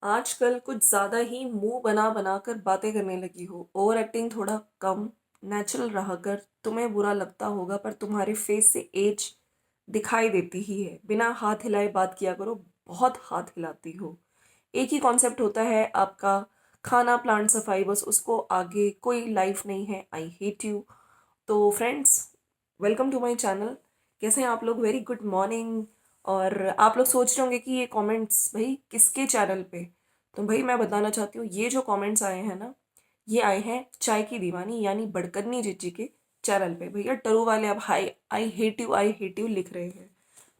आजकल कुछ ज़्यादा ही मुंह बना बना कर बातें करने लगी हो। ओवर एक्टिंग थोड़ा कम, नेचुरल रहा कर। तुम्हें बुरा लगता होगा पर तुम्हारे फेस से एज दिखाई देती ही है। बिना हाथ हिलाए बात किया करो, बहुत हाथ हिलाती हो। एक ही कॉन्सेप्ट होता है आपका, खाना प्लांट सफाई, बस उसको आगे कोई लाइफ नहीं है। I hate you. तो friends, welcome to my channel. कैसे हैं आप लोग? Very good morning. और आप लोग सोच रहे होंगे कि ये कमेंट्स भाई किसके चैनल पे। तो भाई मैं बताना चाहती हूँ, ये जो कमेंट्स आए हैं ना, ये आए हैं चाय की दीवानी यानी बड़कन्नी जीजी के चैनल पे। भैया टरू वाले अब हाई आई हेट यू लिख रहे हैं।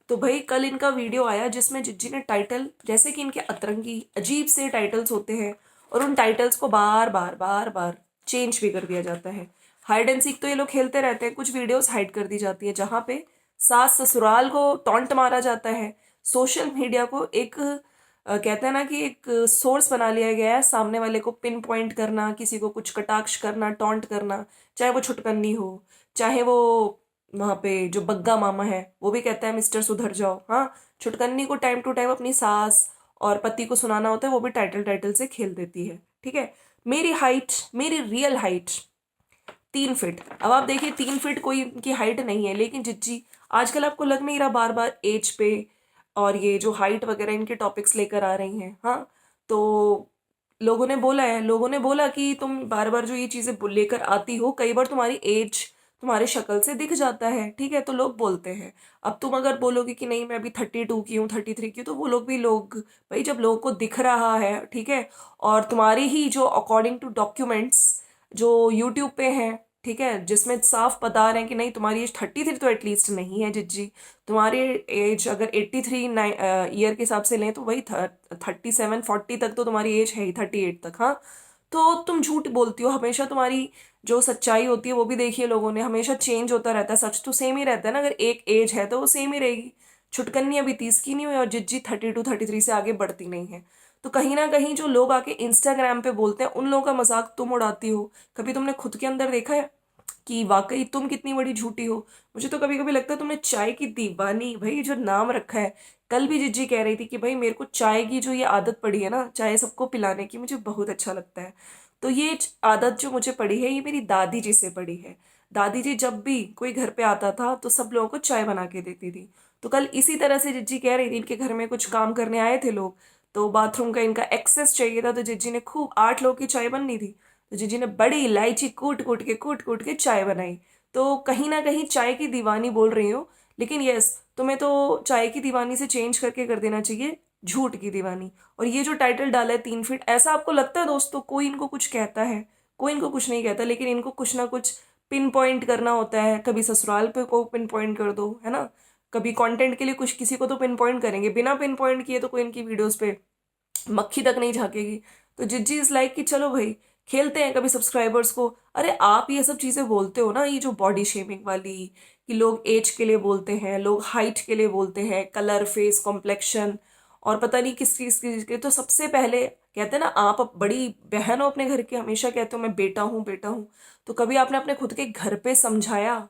तो भाई कल इनका वीडियो आया जिसमें जिज्जी ने टाइटल, जैसे कि इनके अतरंगी अजीब से टाइटल्स होते हैं और उन टाइटल्स को बार बार बार बार चेंज भी कर दिया जाता है। हाइड एंड सीक तो ये लोग खेलते रहते हैं, कुछ वीडियोस हाइड कर दी जाती है जहाँ पे सास ससुराल को टॉन्ट मारा जाता है। सोशल मीडिया को एक कहते हैं ना कि एक सोर्स बना लिया गया है सामने वाले को पिन पॉइंट करना, किसी को कुछ कटाक्ष करना, टॉन्ट करना। चाहे वो छुटकन्नी हो, चाहे वो वहां पे जो बग्गा मामा है वो भी कहता है मिस्टर सुधर जाओ। हाँ, छुटकन्नी को टाइम टू टाइम अपनी सास और पति को सुनाना होता है, वो भी टाइटल टाइटल से खेल देती है। ठीक है। मेरी हाइट, मेरी रियल हाइट 3 फीट। अब आप देखिए, 3 फीट कोई इनकी हाइट नहीं है, लेकिन जिज्जी आजकल आपको लग नहीं रहा बार बार एज पे और ये जो हाइट वगैरह इनके टॉपिक्स लेकर आ रही हैं। हाँ, तो लोगों ने बोला कि तुम बार बार जो ये चीजें लेकर आती हो, कई बार तुम्हारी एज तुम्हारे शक्ल से दिख जाता है। ठीक है, तो लोग बोलते हैं। अब तुम अगर बोलोगे कि नहीं मैं अभी 32 की हूँ, 33 की हूँ, तो वो लोग भी लोग, भाई जब लोगों को दिख रहा है, ठीक है, और तुम्हारी ही जो अकॉर्डिंग टू डॉक्यूमेंट्स जो यूट्यूब पे हैं, ठीक है, जिसमें साफ बता रहे हैं कि नहीं तुम्हारी एज 33 तो एटलीस्ट नहीं है जिज्जी। तुम्हारी एज अगर 83 ईयर के हिसाब से लें तो वही 37 40 तक तो तुम्हारी एज है ही, 38 तक। हाँ, तो तुम झूठ बोलती हो हमेशा। तुम्हारी जो सच्चाई होती है वो भी देखिए, लोगों ने हमेशा चेंज होता रहता है, सच तो सेम ही रहता है ना। अगर एक एज है तो वो सेम ही रहेगी। छुटकन्नी अभी 30 की नहीं हुई और जिज्जी 32 33 से आगे बढ़ती नहीं है। तो कहीं ना कहीं जो लोग आके इंस्टाग्राम पे बोलते हैं उन लोगों का मजाक तुम उड़ाती हो। कभी तुमने खुद के अंदर देखा है कि वाकई तुम कितनी बड़ी झूठी हो? मुझे तो कभी कभी लगता है तुमने चाय की दीवानी, भाई जो नाम रखा है। कल भी जिज्जी कह रही थी कि भाई मेरे को चाय की जो ये आदत पड़ी है ना, चाय सबको पिलाने की, मुझे बहुत अच्छा लगता है। तो ये आदत जो मुझे पड़ी है, ये मेरी दादी जी से पड़ी है। दादी जी जब भी कोई घर पे आता था तो सब लोगों को चाय बना के देती थी। तो कल इसी तरह से जिज्जी कह रही थी, इनके घर में कुछ काम करने आए थे लोग, तो बाथरूम का इनका एक्सेस चाहिए था, तो जिज्जी ने खूब 8 लोग की चाय बननी थी, तो जीजी ने बड़ी इलायची कूट कूट के चाय बनाई। तो कहीं ना कहीं चाय की दीवानी बोल रही हो, लेकिन यस, तुम्हें तो चाय की दीवानी से चेंज करके कर देना चाहिए झूठ की दीवानी। और ये जो टाइटल डाला है 3 फीट, ऐसा आपको लगता है दोस्तों कोई इनको कुछ कहता है? कोई इनको कुछ नहीं कहता, लेकिन इनको कुछ ना कुछ पिन पॉइंट करना होता है। कभी ससुराल पे को पिन पॉइंट कर दो, है ना, कभी कंटेंट के लिए कुछ किसी को तो पिन पॉइंट करेंगे। बिना पिन पॉइंट किए तो कोई इनकी वीडियोस पे मक्खी तक नहीं झाकेगी। तो जिज्जी इज लाइक कि चलो भाई खेलते हैं कभी सब्सक्राइबर्स को। अरे आप ये सब चीजें बोलते हो ना, ये जो बॉडी शेमिंग वाली, कि लोग एज के लिए बोलते हैं, लोग हाइट के लिए बोलते हैं, कलर, फेस, कॉम्प्लेक्शन, और पता नहीं किस चीज के। तो सबसे पहले कहते हैं ना, आप बड़ी बहन हो अपने घर की, हमेशा कहते हो मैं बेटा हूँ बेटा हूँ। तो कभी आपने अपने खुद के घर पे समझाया?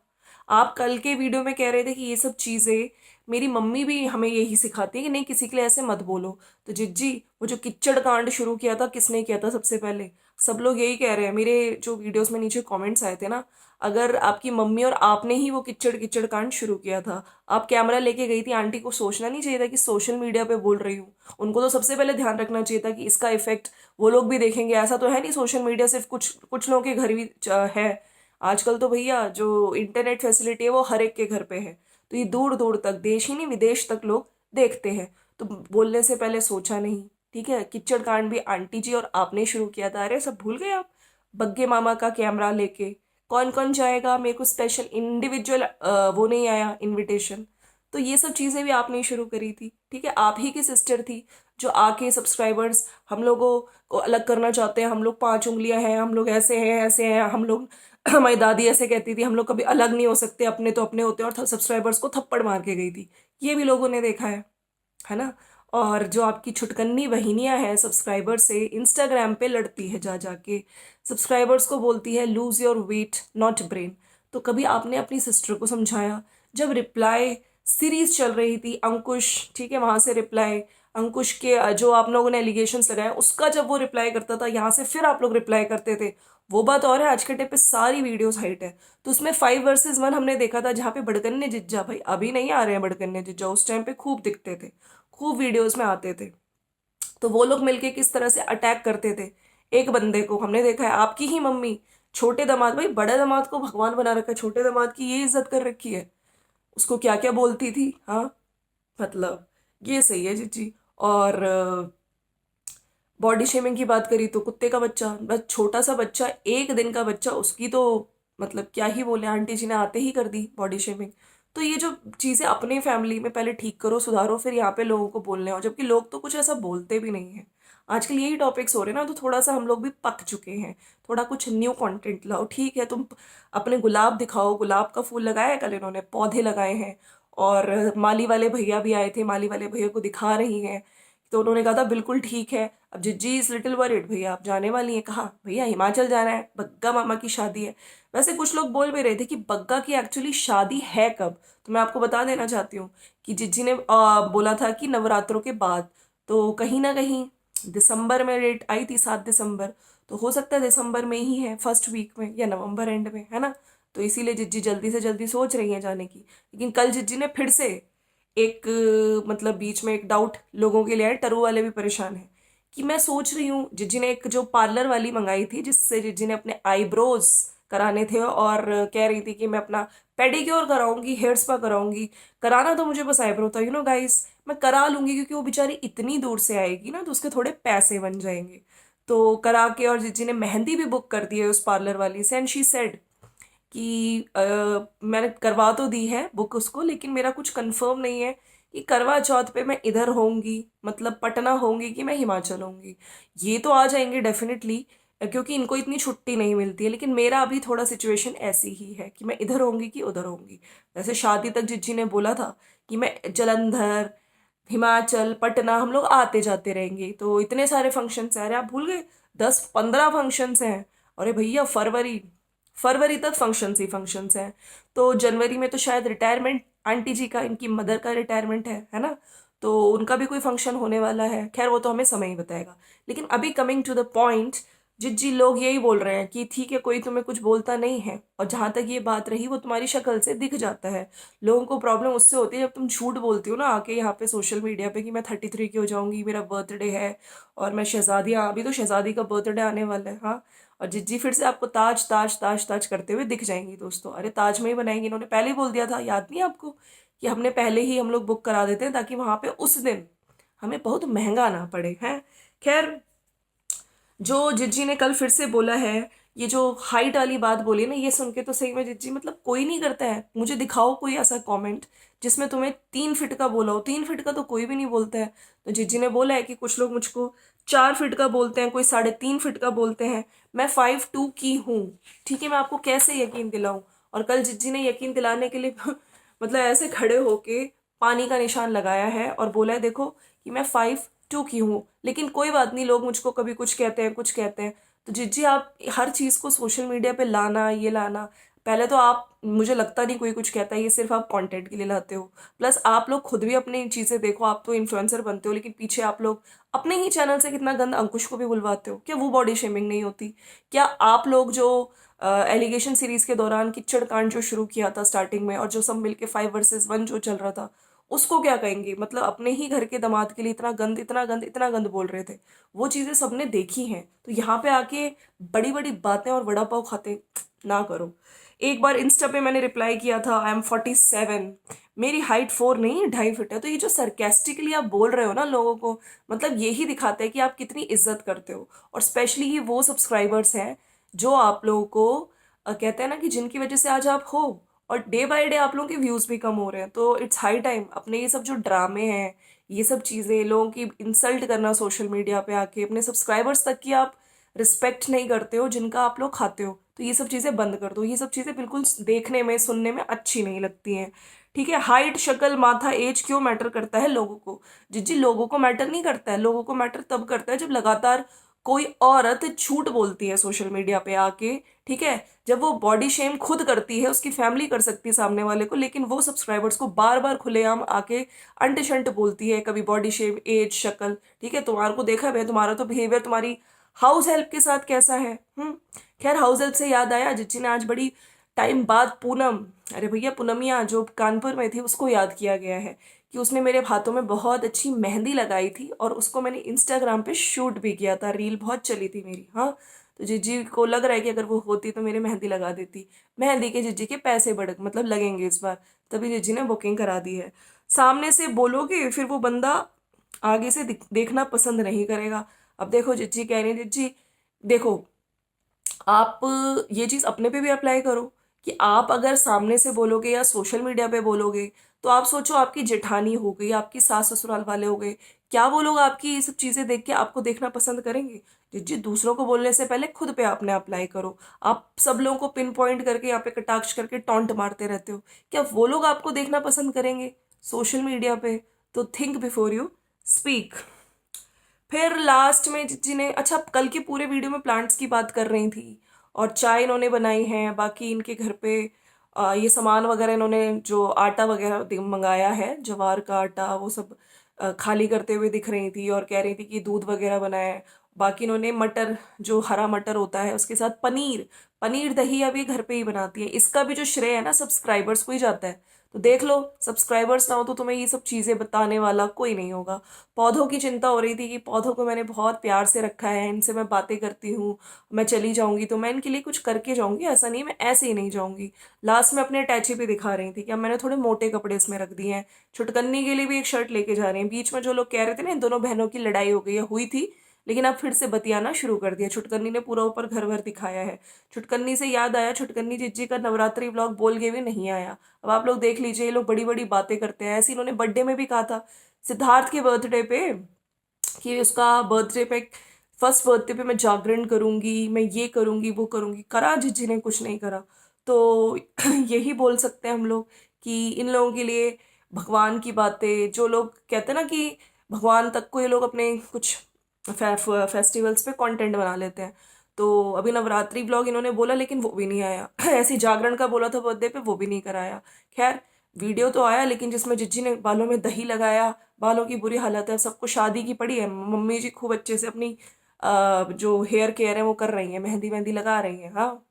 आप कल के वीडियो में कह रहे थे कि ये सब चीजें मेरी मम्मी भी हमें यही सिखाती है कि नहीं किसी के लिए ऐसे मत बोलो। तो जिज्जी, वो जो किच्चड़ कांड शुरू किया था, किसने किया था सबसे पहले? सब लोग यही कह रहे हैं, मेरे जो वीडियोस में नीचे कमेंट्स आए थे ना, अगर आपकी मम्मी और आपने ही वो किच्चड़ किच्चड़ कांड शुरू किया था, आप कैमरा लेके गई थी, आंटी को सोचना नहीं चाहिए था कि सोशल मीडिया पे बोल रही हूँ? उनको तो सबसे पहले ध्यान रखना चाहिए था कि इसका इफेक्ट वो लोग भी देखेंगे। ऐसा तो है नहीं सोशल मीडिया सिर्फ कुछ कुछ लोगों के घर भी है। आजकल तो भैया जो इंटरनेट फैसिलिटी है वो हर एक के घर पे है। तो ये दूर दूर तक, देश ही नहीं विदेश तक लोग देखते हैं। तो बोलने से पहले सोचा नहीं। ठीक है, किच्चड़ कांड भी आंटी जी और आपने शुरू किया था। अरे सब भूल गए आप? बग्गे मामा का कैमरा लेके कौन कौन जाएगा? मेरे को स्पेशल इंडिविजुअल वो नहीं आया इनविटेशन। तो ये सब चीजें भी आपने ही शुरू करी थी। ठीक है, आप ही की सिस्टर थी जो आके सब्सक्राइबर्स हम लोगों को अलग करना चाहते हैं। हम लोग 5 उंगलियां हैं, हम लोग ऐसे हैं ऐसे हैं, हम लोग हमारी दादी ऐसे कहती थी, हम लोग कभी अलग नहीं हो सकते, अपने तो अपने होते हैं, और सब्सक्राइबर्स को थप्पड़ मार के गई थी। ये भी लोगों ने देखा है ना। और जो आपकी छुटकन्नी बहिनियां हैं सब्सक्राइबर से, इंस्टाग्राम पे लड़ती है जा जाके, सब्सक्राइबर्स को बोलती है lose your weight not brain. तो कभी आपने अपनी सिस्टर को समझाया? जब रिप्लाई सीरीज चल रही थी, अंकुश, ठीक है, वहां से रिप्लाई, अंकुश के जो आप लोगों ने एलिगेशंस लगाए उसका जब वो रिप्लाई करता था यहाँ से, फिर आप लोग रिप्लाई करते थे, वो बात और है। आज के टाइम पे सारी वीडियोस हाइट है, तो उसमें 5 वर्सेस 1 हमने देखा था जहाँ पे बड़कन्ने जिज्जा, भाई अभी नहीं आ रहे हैं बड़कन्ने जिज्जा, उस टाइम पे खूब दिखते थे, खूब वीडियोस में आते थे। तो वो लोग मिलके किस तरह से अटैक करते थे एक बंदे को, हमने देखा है। आपकी ही मम्मी छोटे दामाद, भाई बड़े दामाद को भगवान बना रखा है, छोटे दामाद की ये इज्जत कर रखी है, उसको क्या क्या बोलती थी। हाँ, मतलब ये सही है जी। और बॉडी शेमिंग की बात करी तो कुत्ते का बच्चा, बस छोटा सा बच्चा, 1 दिन का बच्चा, उसकी तो मतलब क्या ही बोले, आंटी जी ने आते ही कर दी बॉडी शेमिंग। तो ये जो चीज़ें अपनी फैमिली में पहले ठीक करो, सुधारो, फिर यहाँ पे लोगों को बोलने हो, जबकि लोग तो कुछ ऐसा बोलते भी नहीं है। आजकल यही टॉपिक्स हो रहे हैं ना, तो थोड़ा सा हम लोग भी पक चुके हैं, थोड़ा कुछ न्यू कंटेंट लाओ। ठीक है, तुम अपने गुलाब दिखाओ, गुलाब का फूल लगाया है कल इन्होंने, पौधे लगाए हैं, और माली वाले भैया भी आए थे, माली वाले भैया को दिखा रही हैं, तो उन्होंने कहा था बिल्कुल ठीक है। अब जिज्जी इज लिटिल वरिड, भैया आप जाने वाली हैं, कहा भैया हिमाचल जाना है, बग्गा मामा की शादी है। वैसे कुछ लोग बोल भी रहे थे कि बग्गा की एक्चुअली शादी है कब, तो मैं आपको बता देना चाहती हूँ कि जिज्जी ने बोला था कि नवरात्रों के बाद, तो कहीं ना कहीं दिसंबर में डेट आई थी, 7 दिसंबर, तो हो सकता है दिसंबर में ही है, फर्स्ट वीक में या नवंबर एंड में, है ना। तो इसीलिए जिज्जी जल्दी से जल्दी सोच रही हैं जाने की। लेकिन कल जिज्जी ने फिर से एक मतलब बीच में एक डाउट लोगों के लिए है, टरू वाले भी परेशान हैं, कि मैं सोच रही हूँ, जिज्जी ने एक जो पार्लर वाली मंगाई थी जिससे जिज्जी ने अपने आईब्रोज कराने थे, और कह रही थी कि मैं अपना पेडिक्योर कराऊंगी, हेयर स्पा कराऊंगी, कराना तो मुझे बस आईब्रो था, गाइस मैं करा लूंगी, क्योंकि वो बेचारी इतनी दूर से आएगी ना, तो उसके थोड़े पैसे बन जाएंगे। तो करा के, और जिज्जी ने मेहंदी भी बुक कर दी है उस पार्लर वाली से, एंड शी सेड कि मैंने करवा तो दी है बुक उसको, लेकिन मेरा कुछ कंफर्म नहीं है कि करवा चौथ पे मैं इधर होंगी, मतलब पटना होंगी, कि मैं हिमाचल होंगी। ये तो आ जाएंगे डेफिनेटली, क्योंकि इनको इतनी छुट्टी नहीं मिलती है, लेकिन मेरा अभी थोड़ा सिचुएशन ऐसी ही है कि मैं इधर होंगी कि उधर होंगी। वैसे शादी तक जिज्जी ने बोला था कि मैं जलंधर, हिमाचल, पटना हम लोग आते जाते रहेंगे, तो इतने सारे फंक्शंस हैं, अरे आप भूल गए, 10-15 फंक्शंस हैं। अरे भैया फरवरी फरवरी तक फंक्शंस ही फंक्शंस हैं, तो जनवरी में तो शायद रिटायरमेंट आंटी जी का, इनकी मदर का रिटायरमेंट है ना, तो उनका भी कोई फंक्शन होने वाला है। खैर वो तो हमें समय ही बताएगा। लेकिन अभी कमिंग टू द पॉइंट, जिज्जी लोग यही बोल रहे हैं कि ठीक है, कोई तुम्हें कुछ बोलता नहीं है, और जहां तक ये बात रही, वो तुम्हारी शक्ल से दिख जाता है। लोगों को प्रॉब्लम उससे होती है जब तुम झूठ बोलती हो ना आके यहाँ पे सोशल मीडिया पे, कि मैं 33 की हो जाऊंगी, मेरा बर्थडे है, और मैं शहजादी, हाँ अभी तो शहजादी का बर्थडे आने वाला है, हाँ। और जिज्जी फिर से आपको ताज ताज ताज ताज करते हुए दिख जाएंगी दोस्तों। अरे ताज में ही बनाएंगी, इन्होंने पहले ही बोल दिया था, याद नहीं आपको, कि हमने पहले ही हम लोग बुक करा देते हैं ताकि वहां पे उस दिन हमें बहुत महंगा ना पड़े, हैं। खैर, जो जिज्जी ने कल फिर से बोला है, ये जो हाइट वाली बात बोली ना, ये सुन के तो सही में जिज्जी, मतलब कोई नहीं करता है, मुझे दिखाओ कोई ऐसा कमेंट जिसमें तुम्हें 3 फीट का बोला हो। 3 फीट का तो कोई भी नहीं बोलता है। तो जिज्जी ने बोला है कि कुछ लोग मुझको 4 फीट का बोलते हैं, कोई 3.5 फीट का बोलते हैं, मैं 5'2" की हूँ। ठीक है, मैं आपको कैसे यकीन दिलाऊं। और कल जिज्जी ने यकीन दिलाने के लिए मतलब ऐसे खड़े होके पानी का निशान लगाया है और बोला है, देखो कि मैं 5'2" की हूँ। लेकिन कोई बात नहीं, लोग मुझको कभी कुछ कहते हैं, कुछ कहते हैं। तो जिज्जी आप हर चीज़ को सोशल मीडिया पे लाना, ये लाना, पहले तो आप, मुझे लगता नहीं कोई कुछ कहता है, ये सिर्फ आप कंटेंट के लिए लाते हो। प्लस आप लोग खुद भी अपनी चीज़ें देखो, आप तो इन्फ्लुएंसर बनते हो, लेकिन पीछे आप लोग अपने ही चैनल से कितना गंद अंकुश को भी बुलवाते हो। क्या वो बॉडी शेमिंग नहीं होती? क्या आप लोग जो एलिगेशन सीरीज के दौरान किच्चड़ कांड जो शुरू किया था स्टार्टिंग में, और जो सब मिलके 5 वर्सेस 1 जो चल रहा था, उसको क्या कहेंगे? मतलब अपने ही घर के दामाद के लिए इतना गंद, इतना गंद, इतना गंद बोल रहे थे। वो चीज़ें सबने देखी हैं, तो यहाँ पे आके बड़ी बड़ी बातें और वड़ा पाव खाते ना करो। एक बार इंस्टा पे मैंने रिप्लाई किया था, आई एम 47, मेरी हाइट 4 नहीं 2.5 फीट है। तो ये जो सरकेस्टिकली आप बोल रहे हो ना लोगों को, मतलब यही दिखाता है कि आप कितनी इज्जत करते हो। और स्पेशली ये वो सब्सक्राइबर्स हैं जो आप लोगों को कहते हैं ना कि जिनकी वजह से आज आप हो, और डे बाय डे आप लोगों के व्यूज भी कम हो रहे हैं। तो इट्स हाई टाइम अपने ये सब जो ड्रामे हैं, ये सब चीज़ें, लोगों की इंसल्ट करना सोशल मीडिया पे आके, अपने सब्सक्राइबर्स तक की आप रिस्पेक्ट नहीं करते हो जिनका आप लोग खाते हो, तो ये सब चीज़ें बंद कर दो। ये सब चीज़ें बिल्कुल देखने में, सुनने में अच्छी नहीं लगती हैं। ठीक है, हाइट, शक्ल, माथा, एज क्यों मैटर करता है लोगों को? जिज्जी लोगों को मैटर नहीं करता है। लोगों को मैटर तब करता है जब लगातार कोई औरत झूठ बोलती है सोशल मीडिया पे आके, ठीक है, जब वो बॉडी शेम खुद करती है, उसकी फैमिली कर सकती है सामने वाले को, लेकिन वो सब्सक्राइबर्स को बार बार खुलेआम आके अंट शंट बोलती है, कभी बॉडी शेम, एज, शक्ल, ठीक है, तुम्हारे को देखा है तुम्हारा तो बिहेवियर तुम्हारी हाउस हेल्प के साथ कैसा है। खैर, हाउस हेल्प से याद आया, जिज्जी ने आज बड़ी टाइम बाद पूनम, अरे भैया पूनमिया जो कानपुर में थी उसको याद किया गया है कि उसने मेरे हाथों में बहुत अच्छी मेहंदी लगाई थी और उसको मैंने इंस्टाग्राम पे शूट भी किया था, रील बहुत चली थी मेरी। हाँ, तो जिज्जी को लग रहा है कि अगर वो होती तो मेरे मेहंदी लगा देती। मेहंदी के जिज्जी के पैसे बढ़ मतलब लगेंगे इस बार, तभी जिज्जी ने बुकिंग करा दी है। सामने से बोलोगे फिर वो बंदा आगे से देखना पसंद नहीं करेगा। अब देखो जिज्जी कह रही है, जिज्जी देखो, आप ये चीज़ अपने पे भी अप्लाई करो कि आप अगर सामने से बोलोगे या सोशल मीडिया पे बोलोगे तो आप सोचो, आपकी जेठानी हो गई, आपकी सास ससुराल वाले हो गए, क्या वो लोग आपकी ये सब चीज़ें देख के आपको देखना पसंद करेंगे। जी, दूसरों को बोलने से पहले खुद पे आपने अप्लाई करो। आप सब लोगों को पिन पॉइंट करके यहाँ पे कटाक्ष करके टॉन्ट मारते रहते हो, क्या वो लोग आपको देखना पसंद करेंगे सोशल मीडिया पे। तो थिंक बिफोर यू स्पीक। फिर लास्ट में जिज्जी ने, अच्छा कल के पूरे वीडियो में प्लांट्स की बात कर रही थी और चाय इन्होंने बनाई है, बाकी इनके घर पे ये सामान वगैरह इन्होंने जो आटा वगैरह मंगाया है, ज्वार का आटा, वो सब खाली करते हुए दिख रही थी और कह रही थी कि दूध वगैरह बनाया है। बाकी इन्होंने मटर, जो हरा मटर होता है उसके साथ पनीर, पनीर दही अब ये घर पे ही बनाती है। इसका भी जो श्रेय है ना सब्सक्राइबर्स को ही जाता है। तो देख लो, सब्सक्राइबर्स ना हो तो तुम्हें ये सब चीज़ें बताने वाला कोई नहीं होगा। पौधों की चिंता हो रही थी कि पौधों को मैंने बहुत प्यार से रखा है, इनसे मैं बातें करती हूँ, मैं चली जाऊंगी तो मैं इनके लिए कुछ करके जाऊंगी, ऐसा नहीं मैं ऐसे ही नहीं जाऊंगी। लास्ट में अपने अटैची पे दिखा रही थी कि अब मैंने थोड़े मोटे कपड़े इसमें रख दिए हैं। छुटकन्नी के लिए भी एक शर्ट लेके जा रही हैं। बीच में जो लोग कह रहे थे ना इन दोनों बहनों की लड़ाई हो गई है, हुई थी, लेकिन अब फिर से बतियाना शुरू कर दिया। छुटकन्नी ने पूरा ऊपर घर भर दिखाया है। छुटकन्नी से याद आया, छुटकन्नी जिज्जी का नवरात्रि व्लॉग बोल के भी नहीं आया। अब आप लोग देख लीजिए, ये लोग बड़ी बड़ी बातें करते हैं। ऐसे इन्होंने बर्थडे में भी कहा था सिद्धार्थ के बर्थडे पे कि उसका बर्थडे पे, फर्स्ट बर्थडे पे मैं जागरण करूंगी, मैं ये करूंगी वो करूंगी, करा जिज्जी ने कुछ नहीं करा। तो यही बोल सकते हैं हम लोग कि इन लोगों के लिए भगवान की बातें, जो लोग कहते हैं ना कि भगवान तक को ये लोग अपने कुछ फेस्टिवल्स पे कंटेंट बना लेते हैं। तो अभी नवरात्रि ब्लॉग इन्होंने बोला लेकिन वो भी नहीं आया। ऐसी जागरण का बोला था बर्थडे पे, वो भी नहीं कराया। खैर, वीडियो तो आया लेकिन जिसमें जिज्जी ने बालों में दही लगाया, बालों की बुरी हालत है। सबको शादी की पड़ी है, मम्मी जी खूब अच्छे से अपनी जो हेयर केयर है वो कर रही है, मेहंदी मेहंदी लगा रही है। हाँ,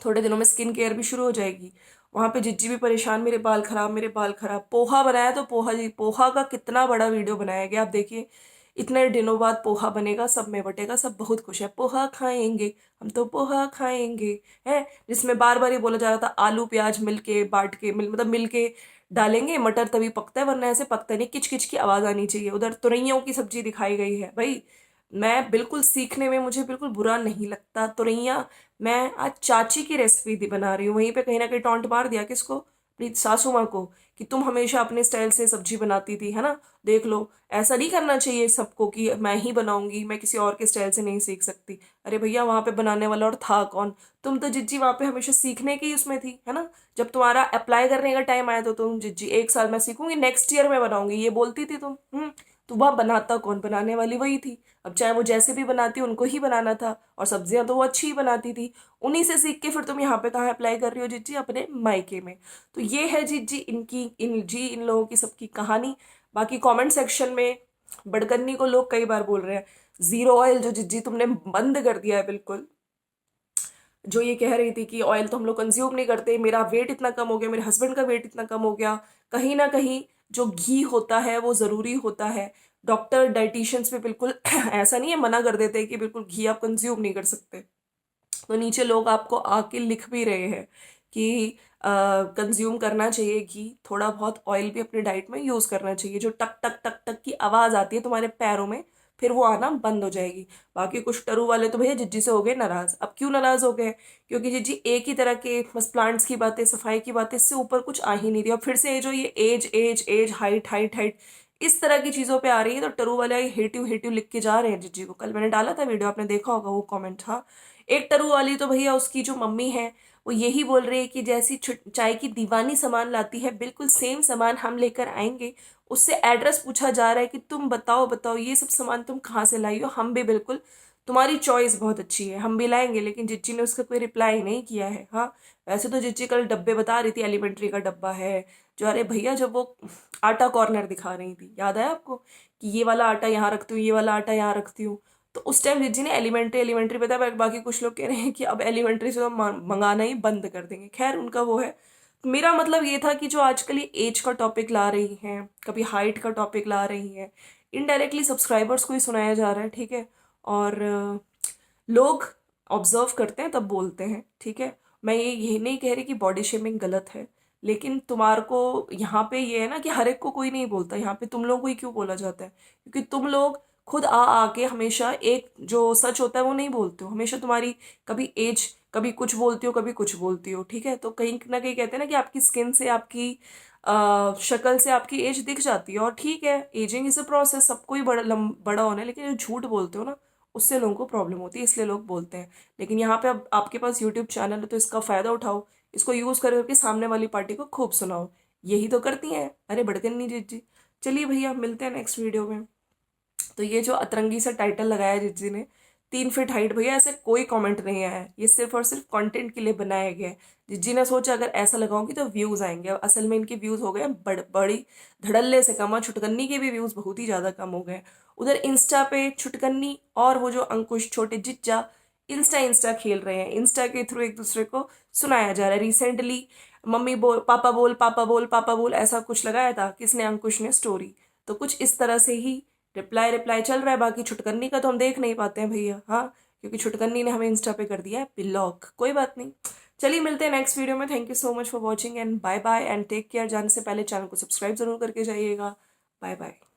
थोड़े दिनों में स्किन केयर भी शुरू हो जाएगी। वहां पे जिज्जी भी परेशान, मेरे बाल खराब, मेरे बाल खराब। पोहा बनाया तो पोहा जी, पोहा का कितना बड़ा वीडियो बनाया गया, आप देखिए। इतने दिनों बाद पोहा बनेगा, सब में बटेगा, सब बहुत खुश है, पोहा खाएंगे, हम तो पोहा खाएंगे, है। जिसमें बार बार ये बोला जा रहा था आलू प्याज मिल के बांट के मतलब मिल के डालेंगे, मटर तभी पकता है, वरना ऐसे पकता नहीं, किच किच की आवाज आनी चाहिए। उधर तुरैयों की सब्जी दिखाई गई है। भाई, मैं बिल्कुल सीखने में मुझे बिल्कुल बुरा नहीं लगता। तुरैया मैं आज चाची की रेसिपी बना रही हूँ, वहीं पे कहीं ना कहीं टॉन्ट मार दिया किसको, अपनी सासू माँ को, कि तुम हमेशा अपने स्टाइल से सब्जी बनाती थी, है ना। देख लो, ऐसा नहीं करना चाहिए सबको कि मैं ही बनाऊंगी, मैं किसी और के स्टाइल से नहीं सीख सकती। अरे भैया, वहां पे बनाने वाला और था कौन, तुम तो जिज्जी वहां पे हमेशा सीखने की उसमें थी, है ना। जब तुम्हारा अप्लाई करने का टाइम आया तो तुम जिज्जी 1 साल मैं सीखूंगी, नेक्स्ट ईयर मैं बनाऊंगी, ये बोलती थी तुम। तो वह बनाता कौन, बनाने वाली वही थी। अब चाहे वो जैसे भी बनाती, उनको ही बनाना था, और सब्जियां तो वो अच्छी ही बनाती थी। उन्हीं से सीख के फिर तुम यहाँ पे कहाँ अप्लाई कर रही हो जिज्जी, अपने मायके में। तो ये है जिज्जी इनकी इन लोगों की सबकी कहानी। बाकी कमेंट सेक्शन में बड़गन्नी को लोग कई बार बोल रहे हैं जीरो ऑयल जो जिज्जी तुमने बंद कर दिया है बिल्कुल। जो ये कह रही थी कि ऑयल तो हम लोग कंज्यूम नहीं करते, मेरा वेट इतना कम हो गया, मेरे हस्बैंड का वेट इतना कम हो गया। कहीं ना कहीं जो घी होता है वो ज़रूरी होता है। डॉक्टर डाइटिशियंस भी बिल्कुल ऐसा नहीं है, मना कर देते हैं कि बिल्कुल घी आप कंज्यूम नहीं कर सकते। तो नीचे लोग आपको आके लिख भी रहे हैं कि कंज्यूम करना चाहिए घी, थोड़ा बहुत ऑयल भी अपने डाइट में यूज़ करना चाहिए। जो टक टक टक टक की आवाज़ आती है तुम्हारे पैरों में, फिर वो आना बंद हो जाएगी। बाकी कुछ टरू वाले तो भैया जिज्जी से हो गए नाराज। अब क्यों नाराज हो गए, क्योंकि जिज्जी एक ही तरह के बस प्लांट्स की बातें, सफाई की बातें, इससे ऊपर कुछ आ ही नहीं रही। और फिर से जो ये age age age, height height height, इस तरह की चीज़ों पे आ रही है। तो टरू वाले हेटिव लिख के जा रहे हैं जिज्जी को। कल मैंने डाला था वीडियो, आपने देखा होगा वो कॉमेंट। हाँ, एक टरू वाली तो भैया उसकी जो मम्मी है वो यही बोल रही है कि जैसी चाय की दीवानी सामान लाती है, बिल्कुल सेम सामान हम लेकर आएंगे। उससे एड्रेस पूछा जा रहा है कि तुम बताओ बताओ ये सब सामान तुम कहाँ से लाई हो, हम भी बिल्कुल तुम्हारी चॉइस बहुत अच्छी है, हम भी लाएंगे, लेकिन जिज्जी ने उसका कोई रिप्लाई नहीं किया है। हाँ, वैसे तो जिज्जी कल डब्बे बता रही थी, एलिमेंट्री का डब्बा है जो, अरे भैया जब वो आटा कॉर्नर दिखा रही थी, याद है आपको कि ये वाला आटा यहाँ रखती हूँ, ये वाला आटा यहाँ रखती हूँ, तो उस टाइम जिज्जी ने एलिमेंट्री एलिमेंट्री बताया। बाकी कुछ लोग कह रहे हैं कि अब एलिमेंट्री से तो मंगाना ही बंद कर देंगे। खैर, उनका वो है। मेरा मतलब ये था कि जो आजकल ये एज का टॉपिक ला रही हैं, कभी हाइट का टॉपिक ला रही हैं, इनडायरेक्टली सब्सक्राइबर्स को ही सुनाया जा रहा है, ठीक है। और लोग ऑब्जर्व करते हैं तब बोलते हैं, ठीक है। मैं ये नहीं कह रही कि बॉडी शेमिंग गलत है, लेकिन तुम्हारे को यहाँ पे ये है ना कि हर एक को कोई नहीं बोलता, यहाँ पे तुम लोगों को ही क्यों बोला जाता है? क्योंकि तुम लोग खुद आ आके हमेशा एक जो सच होता है वो नहीं बोलते हो। हमेशा तुम्हारी कभी एज, कभी कुछ बोलती हो, कभी कुछ बोलती हो, ठीक है। तो कहीं ना कहीं कहते हैं ना कि आपकी स्किन से, आपकी शक्ल से आपकी एज दिख जाती है, और ठीक है, एजिंग इज अ प्रोसेस, सबको ही बड़ा होना है। लेकिन जो झूठ बोलते हो ना, उससे लोगों को प्रॉब्लम होती है, इसलिए लोग बोलते हैं। लेकिन यहाँ पे अब आपके पास यूट्यूब चैनल है, तो इसका फायदा उठाओ, इसको यूज करके सामने वाली पार्टी को खूब सुनाओ। यही तो करती हैं, अरे बड़कन नहीं जीत जी। चलिए भैया, मिलते हैं नेक्स्ट वीडियो में। तो ये जो अतरंगी सा टाइटल लगाया जिज्जी ने, 3 फीट हाइट, भैया ऐसे कोई कमेंट नहीं आया है, ये सिर्फ और सिर्फ कंटेंट के लिए बनाया गया है। जिज्जी ने सोचा अगर ऐसा लगाऊंगी तो व्यूज आएंगे, अब असल में इनके व्यूज हो गए बड़ी धड़ल्ले से कम, और छुटकन्नी के भी व्यूज बहुत ही ज्यादा कम हो गए। उधर इंस्टा पे छुटकन्नी और वो जो अंकुश छोटे जिज्जा इंस्टा इंस्टा खेल रहे हैं, इंस्टा के थ्रू एक दूसरे को सुनाया जा रहा है। रिसेंटली मम्मी बोल पापा बोल, पापा बोल, पापा बोल, ऐसा कुछ लगाया था किसने, अंकुश ने स्टोरी। तो कुछ इस तरह से ही रिप्लाई रिप्लाई चल रहा है। बाकी छुटकन्नी का तो हम देख नहीं पाते हैं भैया, हाँ, क्योंकि छुटकन्नी ने हमें इंस्टा पे कर दिया है ब्लॉक। कोई बात नहीं, चलिए मिलते हैं नेक्स्ट वीडियो में। Thank you so much for watching and bye bye and take care. जाने से पहले चैनल को सब्सक्राइब जरूर करके जाइएगा। Bye bye.